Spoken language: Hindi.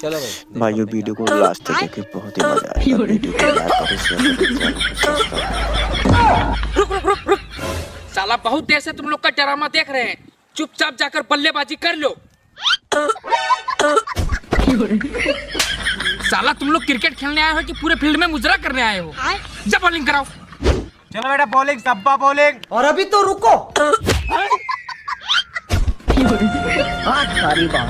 चलो भाई भाई ये वीडियो को लास्ट तक देखे, बहुत ही मजा आएगा। वीडियो को लाइक करो, शेयर करो, चैनल को सब्सक्राइब। रुक रुक रुक रुक। साला बहुत देर से तुम लोग का ड्रामा देख रहे हैं, चुपचाप जाकर बल्लेबाजी कर लो। साला तुम लोग क्रिकेट खेलने आए हो कि पूरे फील्ड में मुजरा करने आए हो? जब बॉलिंग कराओ। चलो बेटा बॉलिंग, सब्बा बॉलिंग। और अभी तो रुको। सारी बात